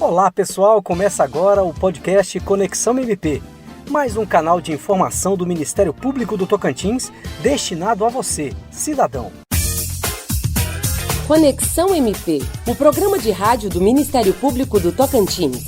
Olá pessoal, começa agora o podcast Conexão MP, mais um canal de informação do Ministério Público do Tocantins destinado a você, cidadão. Conexão MP, o programa de rádio do Ministério Público do Tocantins.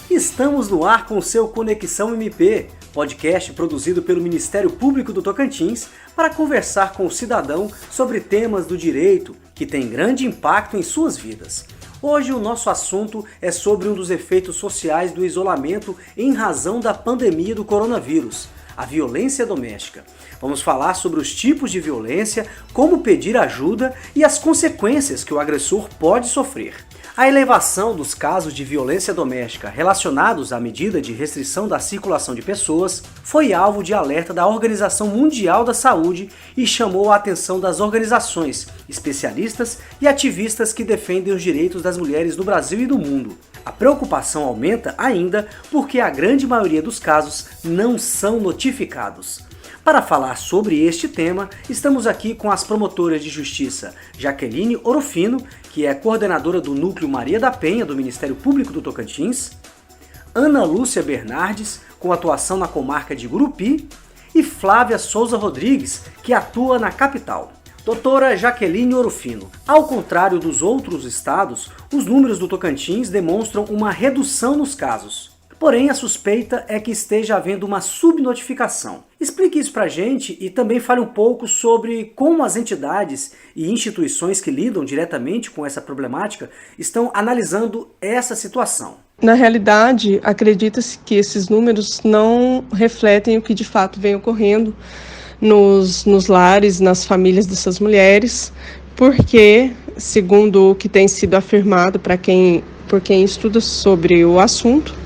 Estamos no ar com o seu Conexão MP, podcast produzido pelo Ministério Público do Tocantins para conversar com o cidadão sobre temas do direito que tem grande impacto em suas vidas. Hoje o nosso assunto é sobre um dos efeitos sociais do isolamento em razão da pandemia do coronavírus, a violência doméstica. Vamos falar sobre os tipos de violência, como pedir ajuda e as consequências que o agressor pode sofrer. A elevação dos casos de violência doméstica relacionados à medida de restrição da circulação de pessoas foi alvo de alerta da Organização Mundial da Saúde e chamou a atenção das organizações, especialistas e ativistas que defendem os direitos das mulheres no Brasil e no mundo. A preocupação aumenta ainda porque a grande maioria dos casos não são notificados. Para falar sobre este tema, estamos aqui com as promotoras de justiça Jaqueline Orofino, que é coordenadora do Núcleo Maria da Penha do Ministério Público do Tocantins, Ana Lúcia Bernardes, com atuação na comarca de Gurupi, e Flávia Souza Rodrigues, que atua na capital. Doutora Jaqueline Orofino, ao contrário dos outros estados, os números do Tocantins demonstram uma redução nos casos. Porém, a suspeita é que esteja havendo uma subnotificação. Explique isso pra gente e também fale um pouco sobre como as entidades e instituições que lidam diretamente com essa problemática estão analisando essa situação. Na realidade, acredita-se que esses números não refletem o que de fato vem ocorrendo nos lares, nas famílias dessas mulheres, porque, segundo o que tem sido afirmado por quem estuda sobre o assunto,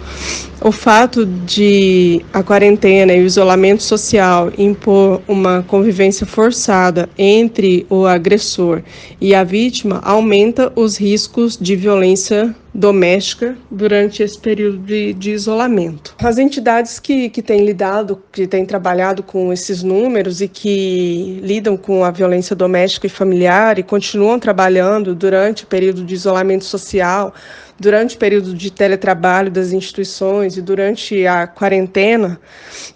o fato de a quarentena e o isolamento social impor uma convivência forçada entre o agressor e a vítima aumenta os riscos de violência doméstica durante esse período de isolamento. As entidades que têm trabalhado com esses números e que lidam com a violência doméstica e familiar e continuam trabalhando durante o período de isolamento social, durante o período de teletrabalho das instituições e durante a quarentena,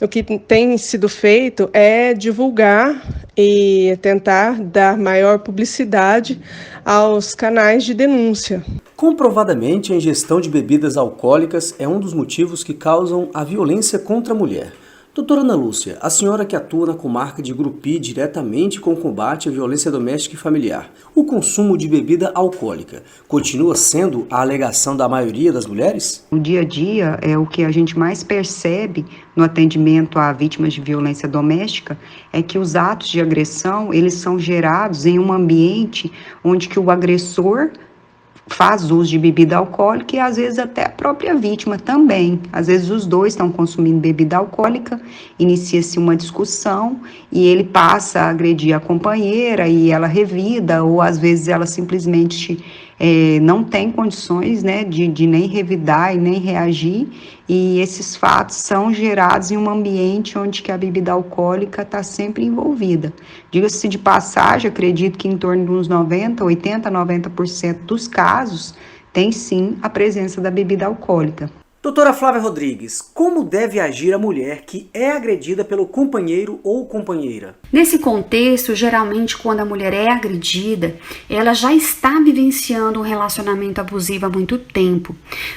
o que tem sido feito é divulgar e tentar dar maior publicidade aos canais de denúncia. Comprovadamente, a ingestão de bebidas alcoólicas é um dos motivos que causam a violência contra a mulher. Doutora Ana Lúcia, a senhora que atua na comarca de Gurupi diretamente com o combate à violência doméstica e familiar, o consumo de bebida alcoólica continua sendo a alegação da maioria das mulheres? No dia a dia, o que a gente mais percebe no atendimento a vítimas de violência doméstica é que os atos de agressão, eles são gerados em um ambiente onde que o agressor faz uso de bebida alcoólica e às vezes até a própria vítima também. Às vezes os dois estão consumindo bebida alcoólica, inicia-se uma discussão e ele passa a agredir a companheira e ela revida, ou às vezes ela simplesmente não tem condições, né, de nem revidar e nem reagir, e esses fatos são gerados em um ambiente onde que a bebida alcoólica está sempre envolvida. Diga-se de passagem, acredito que em torno de uns 90% dos casos tem sim a presença da bebida alcoólica. Doutora Flávia Rodrigues, como deve agir a mulher que é agredida pelo companheiro ou companheira? Nesse contexto, geralmente quando a mulher é agredida, ela já está vivenciando um relacionamento abusivo há muito tempo.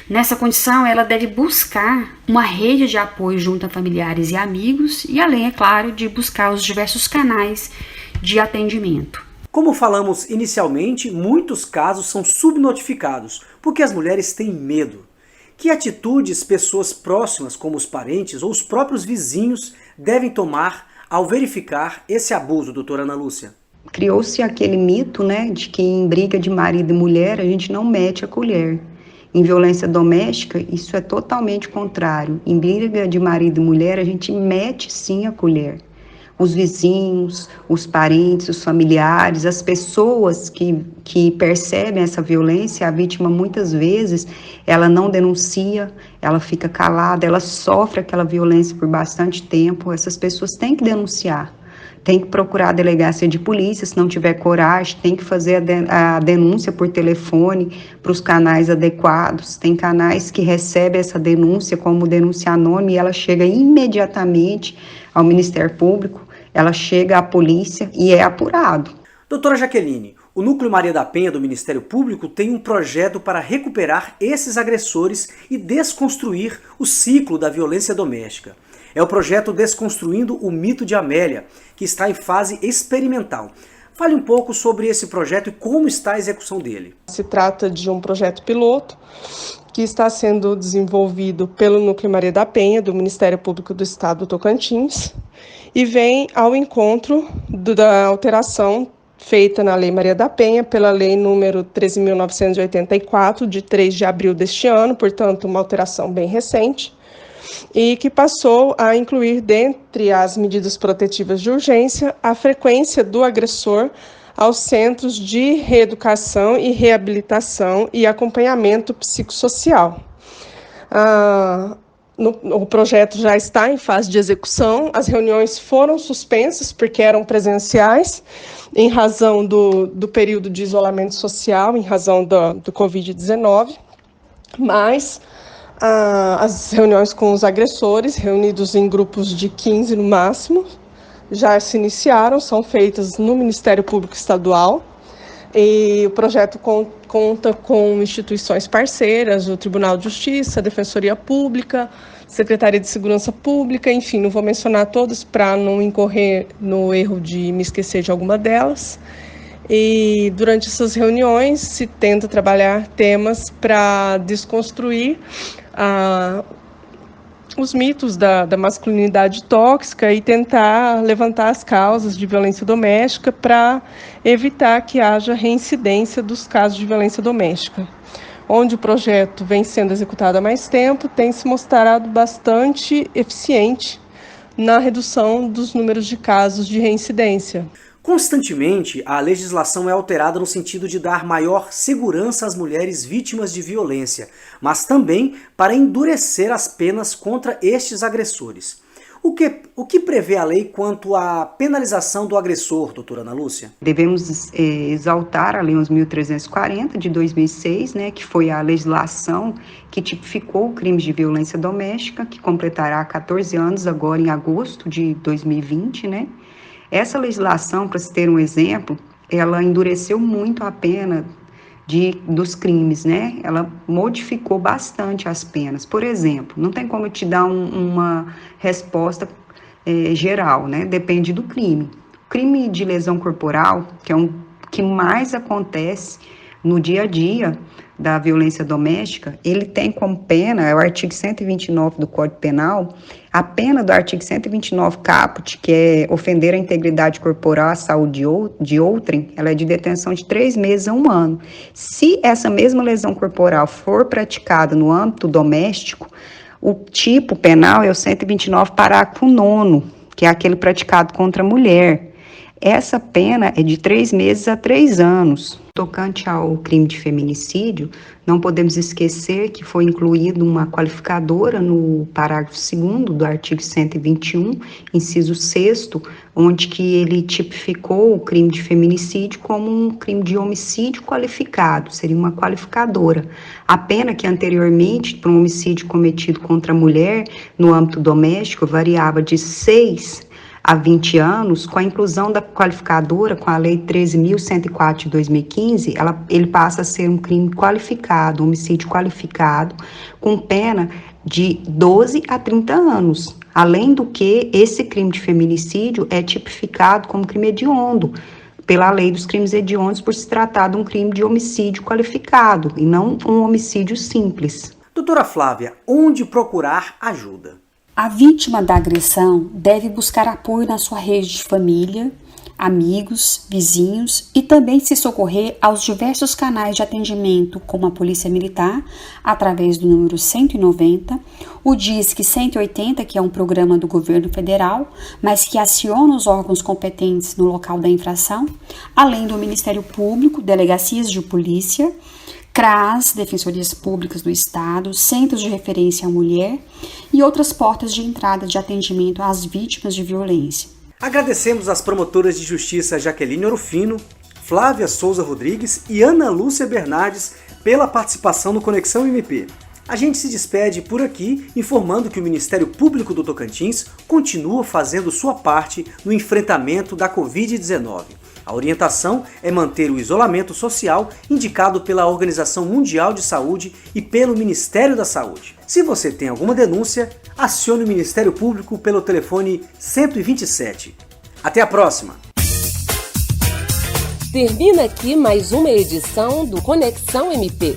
Nessa condição, ela deve buscar uma rede de apoio junto a familiares e amigos e além, é claro, de buscar os diversos canais de atendimento. Como falamos inicialmente, muitos casos são subnotificados porque as mulheres têm medo. Que atitudes pessoas próximas, como os parentes ou os próprios vizinhos, devem tomar ao verificar esse abuso, doutora Ana Lúcia? Criou-se aquele mito, né, de que em briga de marido e mulher a gente não mete a colher. Em violência doméstica, isso é totalmente contrário. Em briga de marido e mulher, a gente mete sim a colher. Os vizinhos, os parentes, os familiares, as pessoas que percebem essa violência, a vítima muitas vezes, ela não denuncia, ela fica calada, ela sofre aquela violência por bastante tempo. Essas pessoas têm que denunciar. tem que procurar a delegacia de polícia, se não tiver coragem, tem que fazer a denúncia por telefone para os canais adequados. Tem canais que recebem essa denúncia como denúncia anônima e ela chega imediatamente ao Ministério Público, ela chega à polícia e é apurado. Doutora Jaqueline, o Núcleo Maria da Penha do Ministério Público tem um projeto para recuperar esses agressores e desconstruir o ciclo da violência doméstica. É o projeto Desconstruindo o Mito de Amélia, que está em fase experimental. Fale um pouco sobre esse projeto e como está a execução dele. Se trata de um projeto piloto que está sendo desenvolvido pelo Núcleo Maria da Penha, do Ministério Público do Estado do Tocantins, e vem ao encontro da alteração feita na Lei Maria da Penha, pela Lei número 13.984, de 3 de abril deste ano, portanto, uma alteração bem recente, e que passou a incluir, dentre as medidas protetivas de urgência, a frequência do agressor aos centros de reeducação e reabilitação e acompanhamento psicossocial. O projeto já está em fase de execução, as reuniões foram suspensas porque eram presenciais, em razão do período de isolamento social, em razão do Covid-19, mas as reuniões com os agressores, reunidos em grupos de 15 no máximo, já se iniciaram, são feitas no Ministério Público Estadual, e o projeto conta com instituições parceiras, o Tribunal de Justiça, a Defensoria Pública, Secretaria de Segurança Pública, enfim, não vou mencionar todas para não incorrer no erro de me esquecer de alguma delas. E durante essas reuniões se tenta trabalhar temas para desconstruir os mitos da masculinidade tóxica e tentar levantar as causas de violência doméstica para evitar que haja reincidência dos casos de violência doméstica. Onde o projeto vem sendo executado há mais tempo, tem se mostrado bastante eficiente na redução dos números de casos de reincidência. Constantemente, a legislação é alterada no sentido de dar maior segurança às mulheres vítimas de violência, mas também para endurecer as penas contra estes agressores. O que prevê a lei quanto à penalização do agressor, doutora Ana Lúcia? Devemos exaltar a Lei 11.340 de 2006, né, que foi a legislação que tipificou o crime de violência doméstica, que completará 14 anos agora em agosto de 2020, né? Essa legislação, para se ter um exemplo, ela endureceu muito a pena dos crimes, né? Ela modificou bastante as penas. Por exemplo, não tem como eu te dar uma resposta geral, né? Depende do crime. O crime de lesão corporal, que é o que mais acontece no dia a dia da violência doméstica, ele tem como pena, é o artigo 129 do Código Penal, a pena do artigo 129 caput, que é ofender a integridade corporal, a saúde de outrem, ela é de detenção de 3 meses a 1 ano. Se essa mesma lesão corporal for praticada no âmbito doméstico, o tipo penal é o 129 parágrafo 9º, que é aquele praticado contra a mulher. Essa pena é de 3 meses a 3 anos. Tocante ao crime de feminicídio, não podemos esquecer que foi incluído uma qualificadora no parágrafo 2º do artigo 121, inciso 6º, onde que ele tipificou o crime de feminicídio como um crime de homicídio qualificado, seria uma qualificadora. A pena que anteriormente, para um homicídio cometido contra a mulher no âmbito doméstico, variava de 6 a 20 anos, com a inclusão da qualificadora, com a Lei 13.104 de 2015, ele passa a ser um crime qualificado, homicídio qualificado, com pena de 12 a 30 anos. Além do que, esse crime de feminicídio é tipificado como crime hediondo, pela Lei dos Crimes Hediondos, por se tratar de um crime de homicídio qualificado, e não um homicídio simples. Doutora Flávia, onde procurar ajuda? A vítima da agressão deve buscar apoio na sua rede de família, amigos, vizinhos e também se socorrer aos diversos canais de atendimento, como a Polícia Militar, através do número 190, o DISC 180, que é um programa do governo federal, mas que aciona os órgãos competentes no local da infração, além do Ministério Público, delegacias de polícia, CRAS, Defensorias Públicas do Estado, Centros de Referência à Mulher e outras portas de entrada de atendimento às vítimas de violência. Agradecemos às promotoras de justiça Jaqueline Orofino, Flávia Souza Rodrigues e Ana Lúcia Bernardes pela participação no Conexão MP. A gente se despede por aqui informando que o Ministério Público do Tocantins continua fazendo sua parte no enfrentamento da Covid-19. A orientação é manter o isolamento social indicado pela Organização Mundial de Saúde e pelo Ministério da Saúde. Se você tem alguma denúncia, acione o Ministério Público pelo telefone 127. Até a próxima! Termina aqui mais uma edição do Conexão MP.